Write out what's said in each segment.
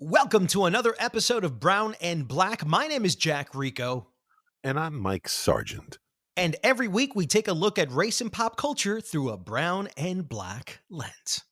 Welcome to another episode of Brown and Black. My name is Jack Rico. And I'm Mike Sargent. And every week we take a look at race and pop culture through a brown and black lens.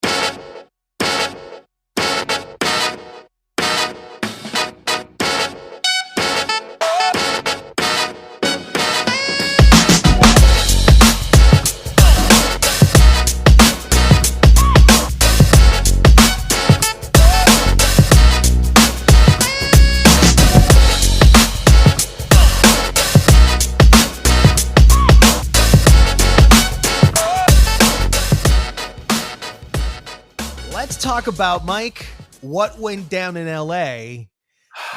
Talk about, Mike, what went down in LA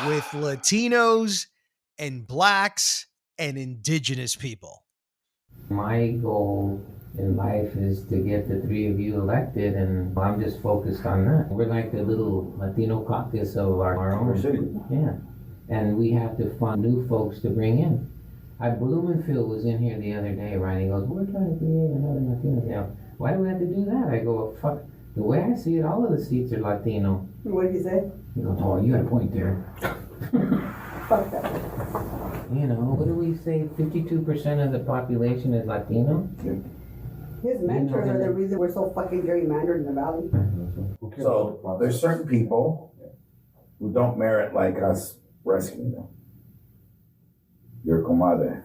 with Latinos and blacks and indigenous people. My goal in life is to get the three of you elected, and I'm just focused on that. We're like the little Latino caucus of our own city. Yeah, and we have to find new folks to bring in. Blumenfield was in here the other day, right? He goes, "We're trying to create another Latino." You know, why do we have to do that? I go, "Fuck." The way I see it, all of the seats are Latino. What did he say? He goes, "Oh, you got a point there." Fuck that. You know, what do we say? 52% of the population is Latino? His mentors are the reason we're so fucking gerrymandered in the valley. So there's certain people who don't merit like us rescuing them. Your comadre.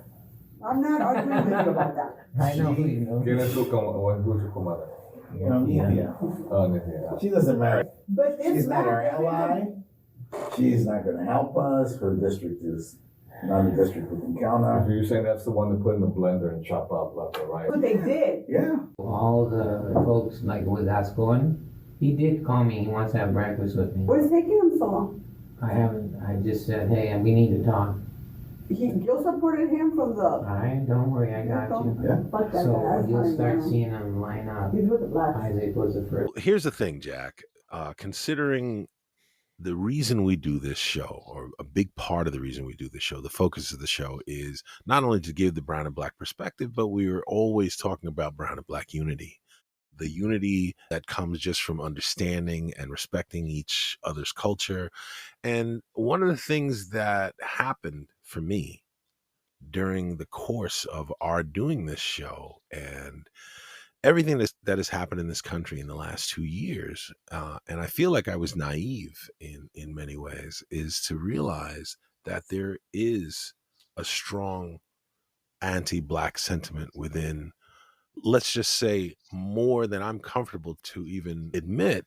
I'm not arguing with you about that. I know who you know. ¿Quién es tu comadre? You know, yeah. Oh, Nidia. She doesn't merit. But it's She's not our ally. She's not going to help us. Her district is not a district we can count If on. you're saying that's the one to put in the blender and chop up left or right. But they did. Yeah. All the folks, like with Ascoin, he did call me. He wants to have breakfast with me. What's taking him so long? I haven't. I just said, hey, we need to talk. You supported him from the... All right, don't worry, I got you. Yeah. Fuck that So guy. you'll start seeing them line up. He's with the blacks. Isaac was the first. Here's the thing, Jack. Considering the reason we do this show, or a big part of the reason we do this show, the focus of the show is not only to give the brown and black perspective, but we are always talking about brown and black unity. The unity that comes just from understanding and respecting each other's culture. And one of the things that happened for me during the course of our doing this show and everything that has happened in this country in the last 2 years, and I feel like I was naive in many ways, is to realize that there is a strong anti-black sentiment within, let's just say, more than I'm comfortable to even admit,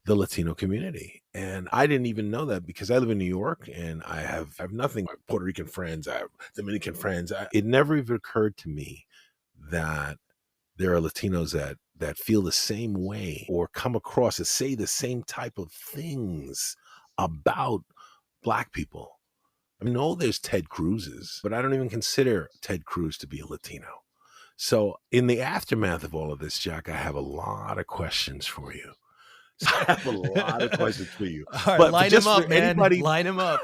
the Latino community. And I didn't even know that because I live in New York and I have nothing. I have Puerto Rican friends, I have Dominican friends. It never even occurred to me that there are Latinos that feel the same way or come across and say the same type of things about black people. I know there's Ted Cruz's, but I don't even consider Ted Cruz to be a Latino. So in the aftermath of all of this, Jack, I have a lot of questions for you. I have a lot of questions for you. All right, but line just him up, for man. anybody, Line him up.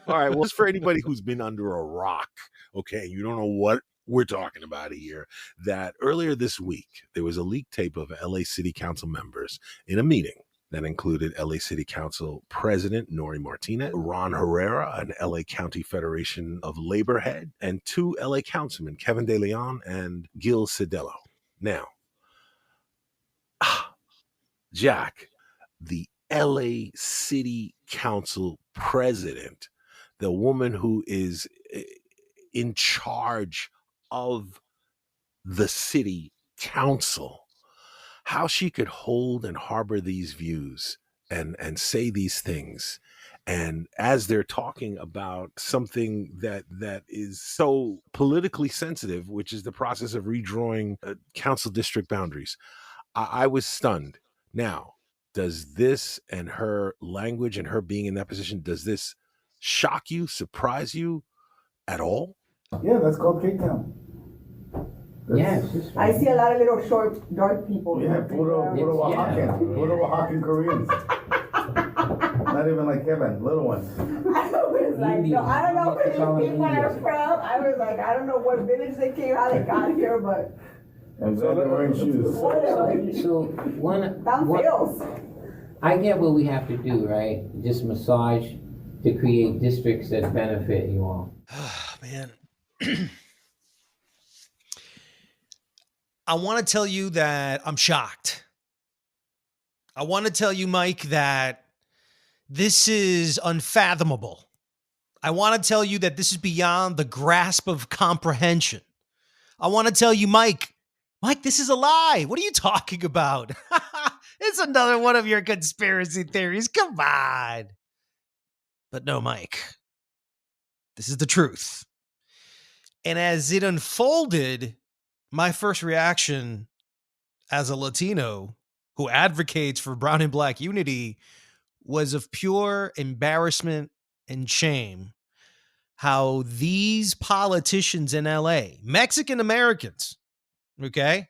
all right, well, it's for anybody who's been under a rock, okay, you don't know what we're talking about here, that earlier this week, there was a leaked tape of LA City Council members in a meeting that included LA City Council President Nury Martinez, Ron Herrera, an LA County Federation of Labor head, and 2 LA councilmen, Kevin De Leon and Gil Cedello. Now, Jack, the LA City Council president, the woman who is in charge of the city council, how she could hold and harbor these views and say these things. And as they're talking about something that is so politically sensitive, which is the process of redrawing council district boundaries, I was stunned. Now, does this and her language and her being in that position, does this shock you, surprise you at all? Yeah, that's called K-Town. Yes. I see a lot of little short, dark people. Yeah, puro Oaxacan Koreans. Not even like Kevin, little ones. I was like, no, I don't know where these people are from. I was like, I don't know what village they came, how they got here, but And so they're wearing shoes. whatever. So one Down feels. I get what we have to do, right? Just massage to create districts that benefit you all. Man. I want to tell you that I'm shocked. I want to tell you, Mike, that this is unfathomable. I want to tell you that this is beyond the grasp of comprehension. I want to tell you, Mike, this is a lie. What are you talking about? It's another one of your conspiracy theories. Come on. But no, Mike, this is the truth. And as it unfolded, my first reaction as a Latino who advocates for brown and black unity was of pure embarrassment and shame. How these politicians in LA, Mexican Americans, okay,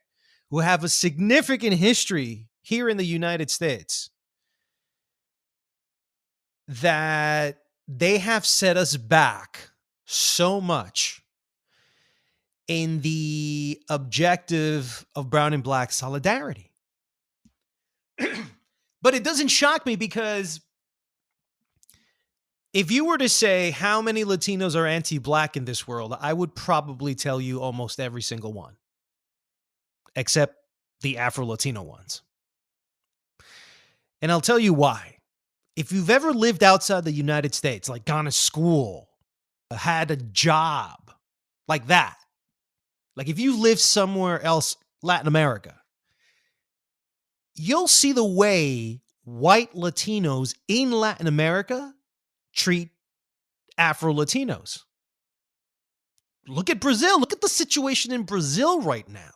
who have a significant history here in the United States, that they have set us back so much in the objective of brown and black solidarity. But it doesn't shock me, because if you were to say how many Latinos are anti-black in this world, I would probably tell you almost every single one, except the Afro-Latino ones. And I'll tell you why. If you've ever lived outside the United States, like gone to school, had a job like that, like if you live somewhere else, Latin America, you'll see the way white Latinos in Latin America treat Afro-Latinos. Look at Brazil. Look at the situation in Brazil right now.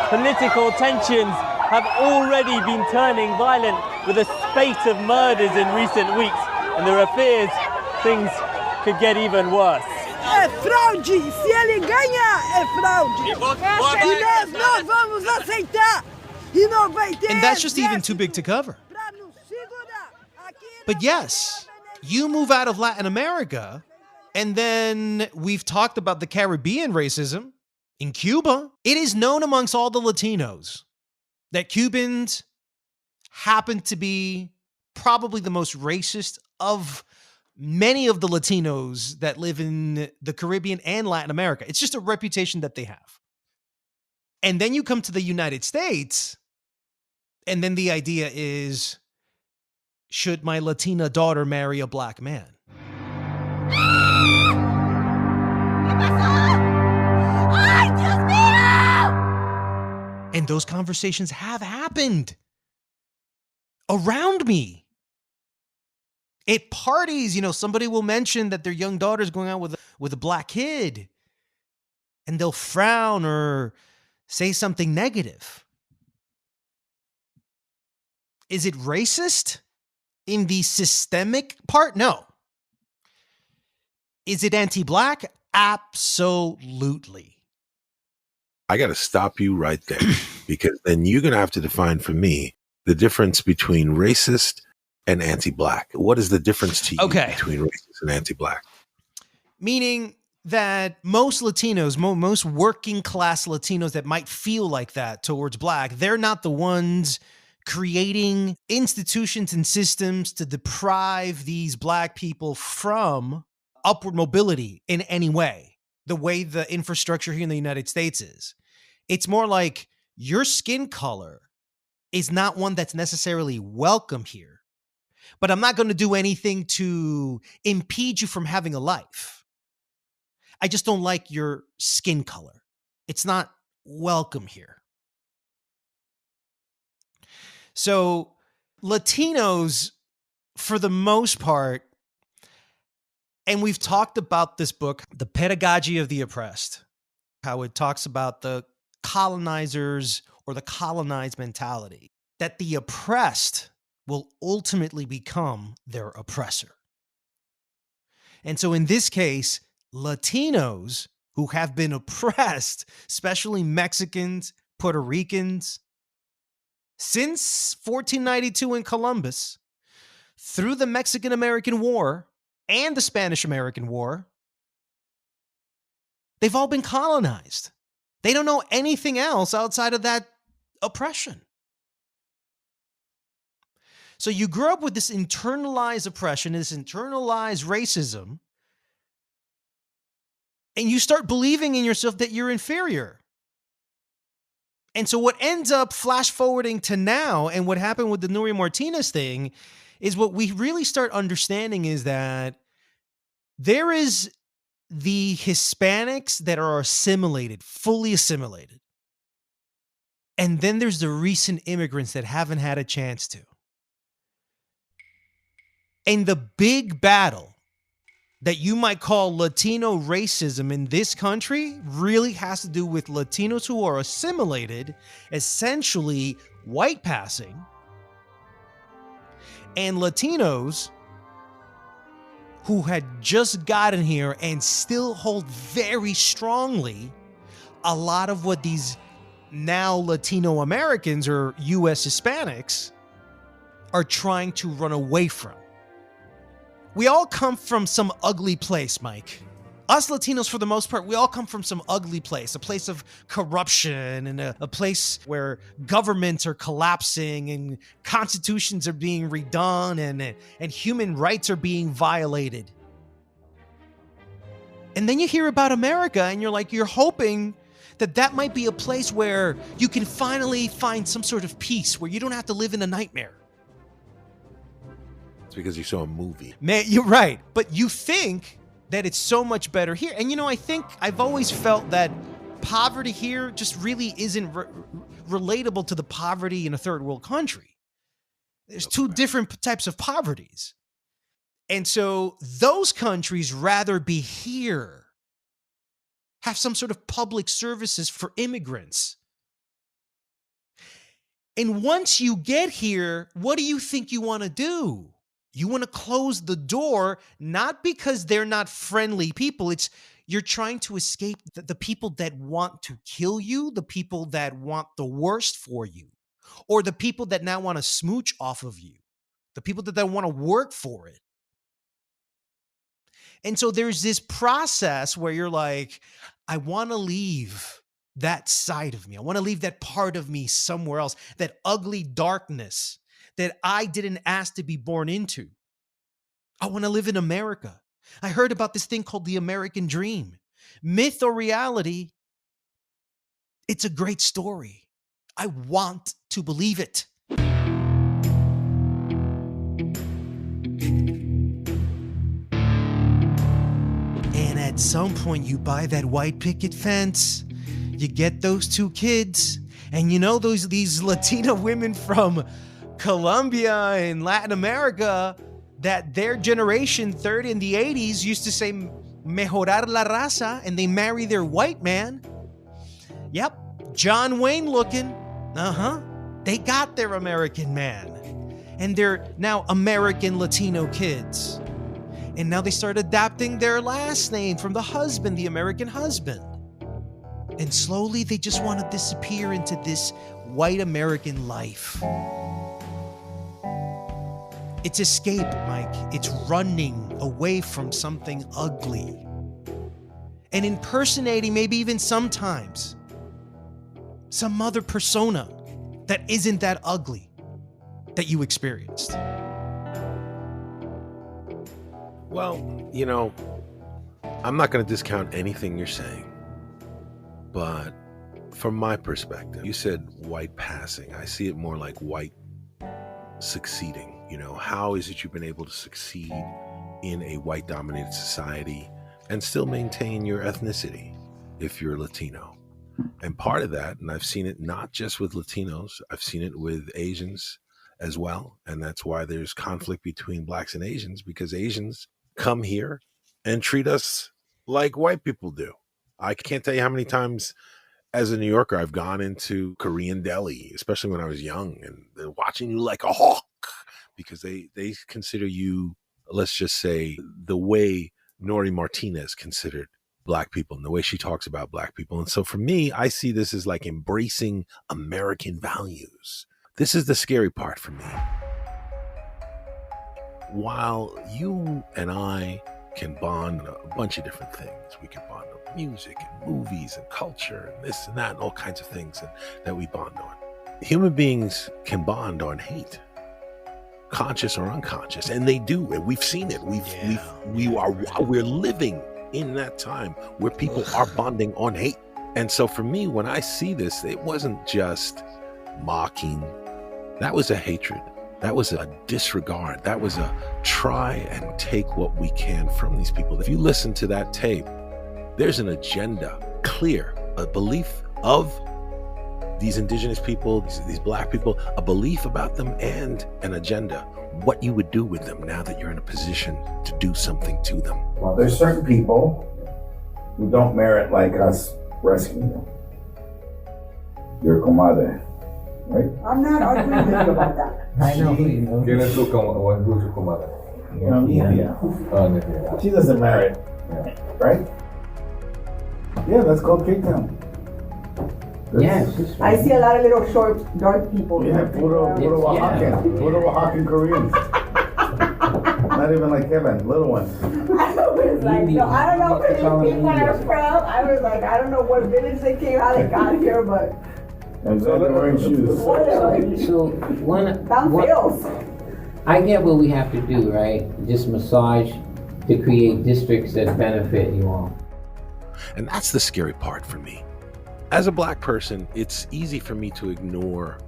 Political tensions have already been turning violent with a spate of murders in recent weeks, and there are fears things could get even worse. É fraude! Se ele ganhar, é fraude! E nós não vamos aceitar! E não vai ter. And that's just even too big to cover. But yes, you move out of Latin America, and then we've talked about the Caribbean racism in Cuba. It is known amongst all the Latinos that Cubans happen to be probably the most racist of many of the Latinos that live in the Caribbean and Latin America. It's just a reputation that they have. And then you come to the United States, and then the idea is, should my Latina daughter marry a black man? And those conversations have happened around me. At parties, somebody will mention that their young daughter's going out with a black kid, and they'll frown or say something negative. Is it racist in the systemic part? No. Is it anti-black? Absolutely. I got to stop you right there, because then you're going to have to define for me the difference between racist and anti-black. What is the difference to you between racist and anti-black? Meaning that most Latinos, most working class Latinos that might feel like that towards black, they're not the ones creating institutions and systems to deprive these black people from upward mobility in any way, the way the infrastructure here in the United States is. It's more like your skin color is not one that's necessarily welcome here, but I'm not going to do anything to impede you from having a life. I just don't like your skin color. It's not welcome here. So Latinos, for the most part, and we've talked about this book, The Pedagogy of the Oppressed, how it talks about the colonizers or the colonized mentality, that the oppressed will ultimately become their oppressor. And so in this case, Latinos who have been oppressed, especially Mexicans, Puerto Ricans, since 1492 in Columbus, through the Mexican-American War and the Spanish-American War, they've all been colonized. They don't know anything else outside of that oppression. So you grew up with this internalized oppression, this internalized racism, and you start believing in yourself that you're inferior. And so what ends up flash forwarding to now, and what happened with the Nury Martinez thing, is what we really start understanding is that there is the Hispanics that are assimilated, fully assimilated. And then there's the recent immigrants that haven't had a chance to. And the big battle that you might call Latino racism in this country really has to do with Latinos who are assimilated, essentially white passing, and Latinos who had just gotten here and still hold very strongly a lot of what these now Latino Americans or US Hispanics are trying to run away from. We all come from some ugly place, Mike. Us Latinos, for the most part, we all come from some ugly place, a place of corruption and a place where governments are collapsing and constitutions are being redone and human rights are being violated. And then you hear about America and you're hoping that that might be a place where you can finally find some sort of peace, where you don't have to live in a nightmare. Because you saw a movie. Man, you're right. But you think that it's so much better here. And I think I've always felt that poverty here just really isn't relatable to the poverty in a third world country. There's two different types of poverties. And so those countries rather be here, have some sort of public services for immigrants. And once you get here, what do you think you want to do? You want to close the door, not because they're not friendly people. It's you're trying to escape the people that want to kill you, the people that want the worst for you, or the people that now want to smooch off of you, the people that want to work for it. And so there's this process where you're like, I want to leave that side of me. I want to leave that part of me somewhere else, that ugly darkness that I didn't ask to be born into. I want to live in America. I heard about this thing called the American dream. Myth or reality, it's a great story. I want to believe it. And at some point, you buy that white picket fence, you get those two kids, and these Latina women from Colombia and Latin America, that their generation, third in the 80s, used to say mejorar la raza, and they marry their white man. Yep, John Wayne looking. They got their American man. And they're now American Latino kids. And now they start adapting their last name from the husband, the American husband. And slowly they just want to disappear into this white American life. It's escape, Mike. It's running away from something ugly. And impersonating, maybe even sometimes, some other persona that isn't that ugly that you experienced. Well, I'm not going to discount anything you're saying. But from my perspective, you said white passing. I see it more like white succeeding. How is it you've been able to succeed in a white-dominated society and still maintain your ethnicity if you're Latino? And part of that, and I've seen it not just with Latinos, I've seen it with Asians as well. And that's why there's conflict between Blacks and Asians, because Asians come here and treat us like white people do. I can't tell you how many times as a New Yorker I've gone into Korean deli, especially when I was young, and they're watching you like a hawk because they consider you, let's just say, the way Nury Martinez considered Black people and the way she talks about Black people. And so for me, I see this as like embracing American values. This is the scary part for me. While you and I can bond on a bunch of different things, we can bond on music and movies and culture and this and that and all kinds of things that we bond on. Human beings can bond on hate, conscious or unconscious, and they do, and we've seen it. We're living in that time where people are bonding on hate. And so for me, when I see this, it wasn't just mocking. That was a hatred. That was a disregard. That was a try and take what we can from these people. If you listen to that tape, there's an agenda, clear, a belief of these indigenous people, these black people, a belief about them and an agenda, what you would do with them now that you're in a position to do something to them. Well, there's certain people who don't merit like us rescuing them. Your comadre, right? I'm not arguing with you about that. I know who you know. ¿Quién es tu comadre? You know, yeah. She doesn't merit, right? Yeah, that's called Cape Town. Yeah, it's just I see a lot of little short, dark people. Yeah, puro Oaxacan Koreans. Not even like Kevin, little ones. I was like, no, I don't know where these people are from. I was like, I don't know what village they came, how they got here, but And they're wearing shoes. So I get what we have to do, right? Just massage to create districts that benefit you all. And that's the scary part for me. As a black person, it's easy for me to ignore,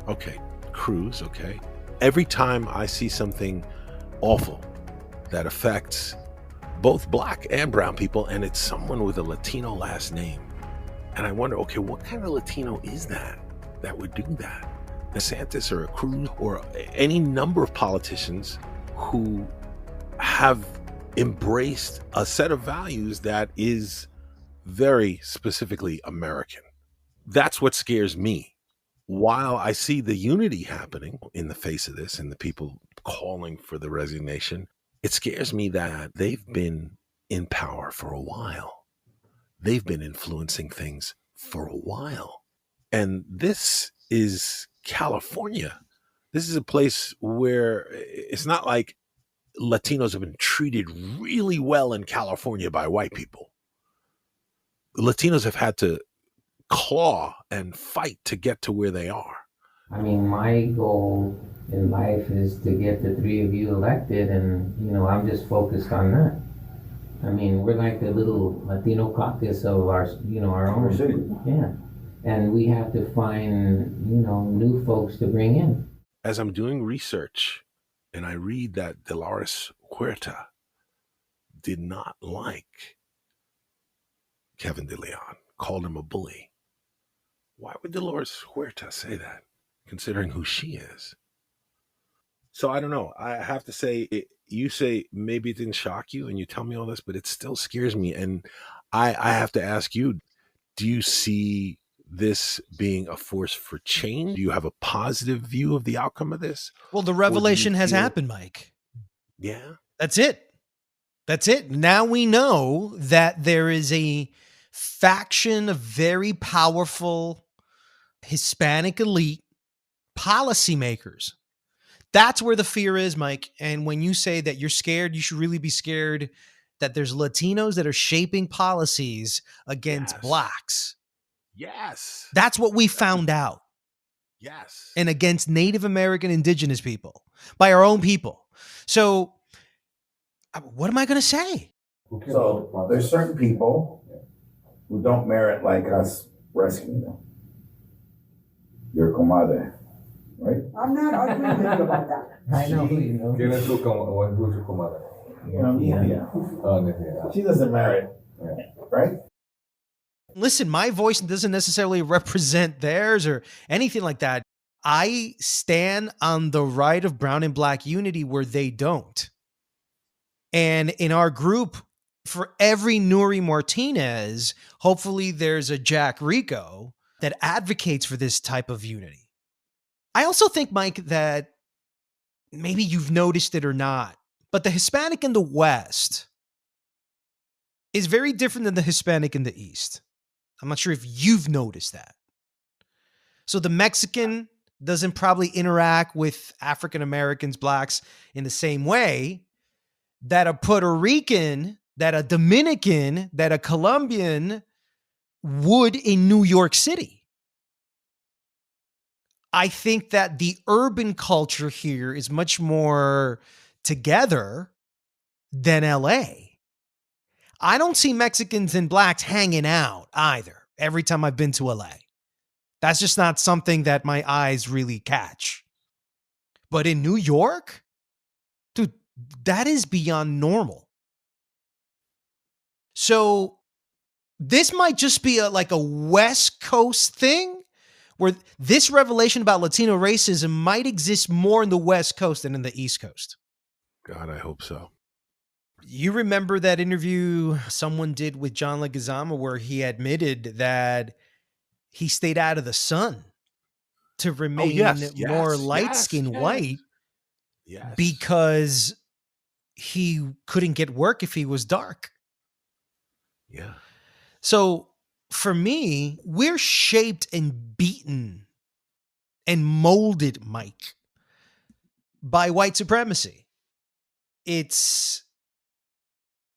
okay, Cruz, okay. Every time I see something awful that affects both black and brown people, and it's someone with a Latino last name, and I wonder, okay, what kind of Latino is that would do that? DeSantis or a Cruz or any number of politicians who have embraced a set of values that is very specifically American. That's what scares me. While I see the unity happening in the face of this and the people calling for the resignation, it scares me that they've been in power for a while. They've been influencing things for a while. And this is California. This is a place where it's not like Latinos have been treated really well in California by white people. Latinos have had to claw and fight to get to where they are. I mean, my goal in life is to get the three of you elected, and I'm just focused on that. I mean, we're like the little Latino caucus of our own city. Yeah, and we have to find new folks to bring in. As I'm doing research, and I read that Dolores Huerta did not like Kevin De Leon, called him a bully. Why would Dolores Huerta say that, considering who she is? So I don't know. I have to say, you say maybe it didn't shock you, and you tell me all this, but it still scares me. And I have to ask you, do you see this being a force for change? Do you have a positive view of the outcome of this? Well, the revelation has happened, Mike. Yeah. That's it. That's it. Now we know that there is a faction of very powerful Hispanic elite policymakers. That's where the fear is, Mike. And when you say that you're scared, you should really be scared that there's Latinos that are shaping policies against blacks. Yes. That's what we found out. Yes. And against Native American indigenous people by our own people. So what am I going to say? So there's certain people who don't merit like us rescuing them. Your comadre, right? I'm not arguing with you about that. I know who you know. ¿Quién es tu comadre? You know, yeah. She doesn't merit, right? Listen, my voice doesn't necessarily represent theirs or anything like that. I stand on the right of brown and black unity where they don't. And in our group, for every Nury Martinez, hopefully there's a Jack Rico that advocates for this type of unity. I also think, Mike, that maybe you've noticed it or not, but the Hispanic in the West is very different than the Hispanic in the East. I'm not sure if you've noticed that. So the Mexican doesn't probably interact with African Americans, blacks in the same way that a Puerto Rican, that a Dominican, that a Colombian would in New York City. I think that the urban culture here is much more together than LA. I don't see Mexicans and blacks hanging out either every time I've been to LA. That's just not something that my eyes really catch. But in New York, dude, that is beyond normal. So this might just be like a West Coast thing where this revelation about Latino racism might exist more in the West Coast than in the East Coast. God, I hope so. You remember that interview someone did with John Leguizamo where he admitted that he stayed out of the sun to remain more light-skinned white because he couldn't get work if he was dark. Yeah. So for me, we're shaped and beaten and molded, Mike, by white supremacy. It's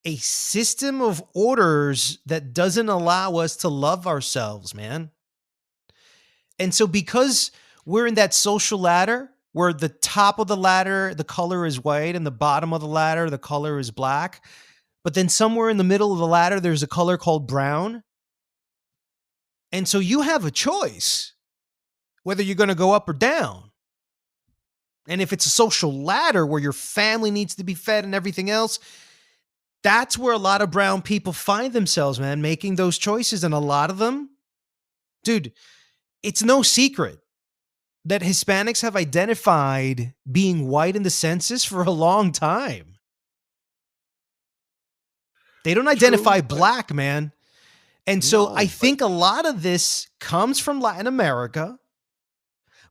a system of orders that doesn't allow us to love ourselves, man. And so because we're in that social ladder where the top of the ladder, the color is white, and the bottom of the ladder, the color is black, but then somewhere in the middle of the ladder, there's a color called brown. And so you have a choice whether you're going to go up or down. And if it's a social ladder where your family needs to be fed and everything else, that's where a lot of brown people find themselves, man, making those choices. And a lot of them, dude, it's no secret that Hispanics have identified being white in the census for a long time. They don't identify black, man. And so I think a lot of this comes from Latin America,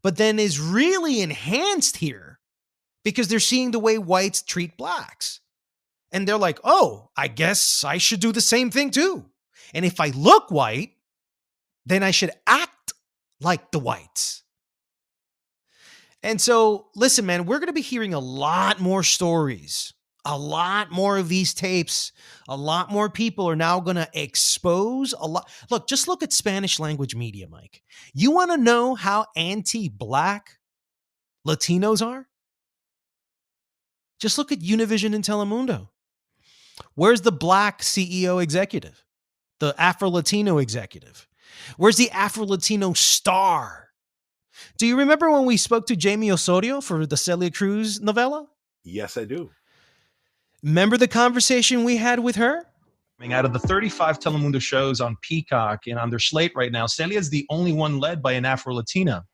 but then is really enhanced here because they're seeing the way whites treat blacks. And they're like, oh, I guess I should do the same thing too. And if I look white, then I should act like the whites. And so, listen, man, we're going to be hearing a lot more stories, a lot more of these tapes. A lot more people are now going to expose a lot. Look, just look at Spanish language media, Mike. You want to know how anti-black Latinos are? Just look at Univision and Telemundo. Where's the black CEO executive? The Afro-Latino executive? Where's the Afro-Latino star? Do you remember when we spoke to Jamie Osorio for the Celia Cruz novella? Yes, I do. Remember the conversation we had with her? Out of the 35 Telemundo shows on Peacock and on their slate right now, Celia is the only one led by an Afro-Latina.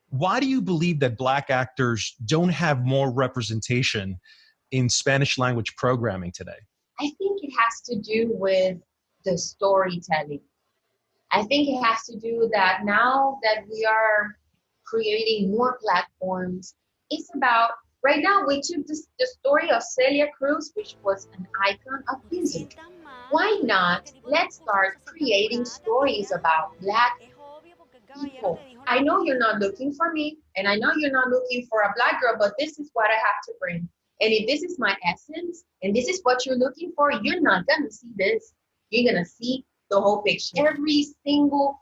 Why do you believe that black actors don't have more representation in Spanish language programming today? I think it has to do with the storytelling. I think it has to do that now that we are creating more platforms, it's about, right now we took the story of Celia Cruz, which was an icon of music. Why not? Let's start creating stories about black people. I know you're not looking for me, and I know you're not looking for a black girl, but this is what I have to bring. And if this is my essence, and this is what you're looking for, you're not gonna see this. You're gonna see the whole picture. Every single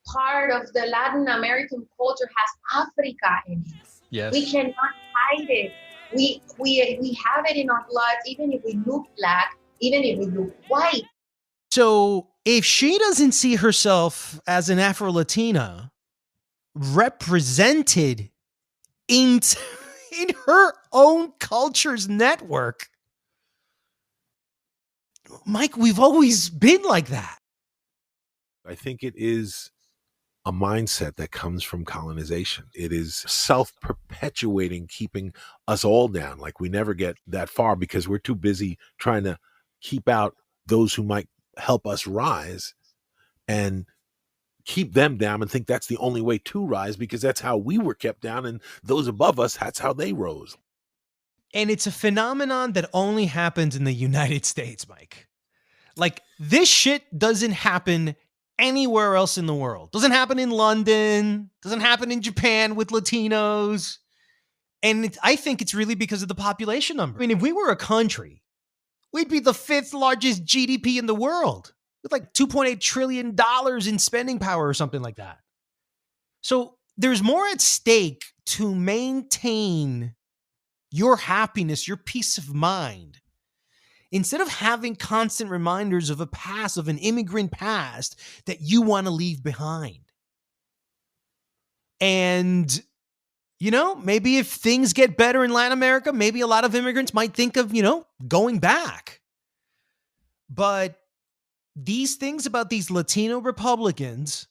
part of the Latin American culture has Africa in it. Yes. We cannot hide it. We have it in our blood, even if we look black, even if we look white. So if she doesn't see herself as an Afro-Latina represented in her own culture's network, Mike, we've always been like that. I think it is a mindset that comes from colonization. It is self-perpetuating, keeping us all down. Like we never get that far because we're too busy trying to keep out those who might help us rise and keep them down and think that's the only way to rise because that's how we were kept down, and those above us, that's how they rose. And it's a phenomenon that only happens in the United States, Mike. Like this shit doesn't happen anywhere else in the world. Doesn't happen in London, doesn't happen in Japan with Latinos. And I think it's really because of the population number. I mean, if we were a country, we'd be the 5th largest GDP in the world with like $2.8 trillion in spending power or something like that. So there's more at stake to maintain your happiness, your peace of mind. Instead of having constant reminders of a past, of an immigrant past that you want to leave behind. And, you know, maybe if things get better in Latin America, maybe a lot of immigrants might think of, you know, going back. But these things about these Latino Republicans,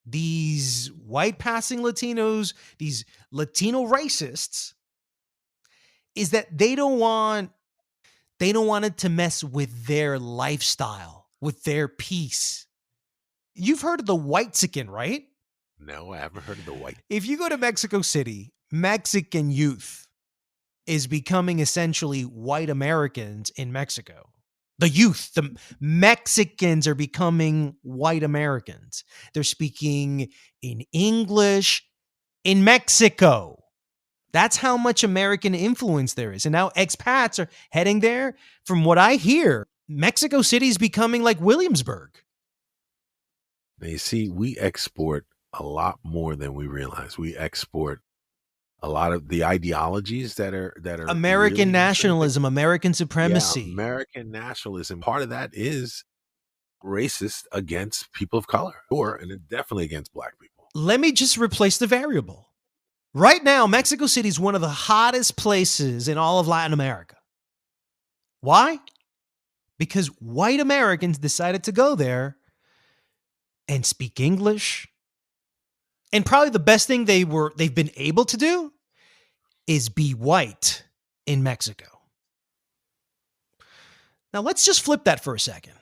these white passing Latinos, these Latino racists, is that they don't want it to mess with their lifestyle, with their peace. You've heard of the whitexican, right? No, I haven't heard of the white. If you go to Mexico City, Mexican youth is becoming essentially white Americans in Mexico. The youth, the Mexicans are becoming white Americans. They're speaking in English in Mexico. That's how much American influence there is. And now expats are heading there. From what I hear, Mexico City is becoming like Williamsburg. Now, you see, we export a lot more than we realize. We export a lot of the ideologies that are American really nationalism, American supremacy. Yeah, American nationalism. Part of that is racist against people of color, and definitely against Black people. Let me just replace the variable. Right now, Mexico City is one of the hottest places in all of Latin America. Why? Because white Americans decided to go there and speak English. And probably the best thing they've been able to do is be white in Mexico. Now let's just flip that for a second.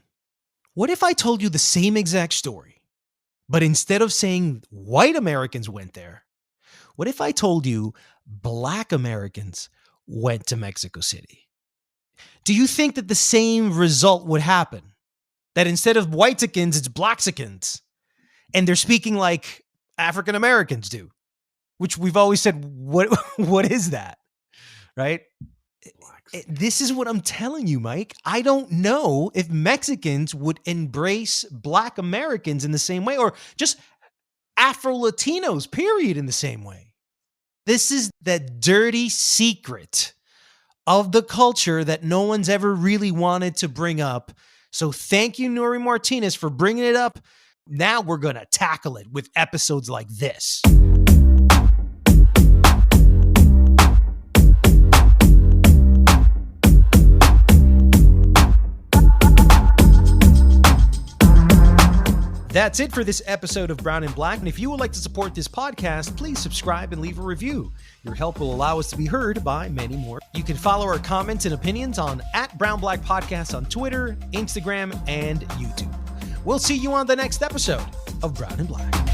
What if I told you the same exact story, but instead of saying white Americans went there, what if I told you Black Americans went to Mexico City? Do you think that the same result would happen? That instead of whitexicans, it's Blacksicans, and they're speaking like African Americans do, which we've always said, what is that? Right? This is what I'm telling you, Mike. I don't know if Mexicans would embrace Black Americans in the same way, or just Afro-Latinos, period, in the same way. This is the dirty secret of the culture that no one's ever really wanted to bring up. So thank you, Nury Martinez, for bringing it up. Now we're going to tackle it with episodes like this. That's it for this episode of Brown and Black. And if you would like to support this podcast, please subscribe and leave a review. Your help will allow us to be heard by many more. You can follow our comments and opinions on @BrownBlackPodcast on Twitter, Instagram, and YouTube. We'll see you on the next episode of Brown and Black.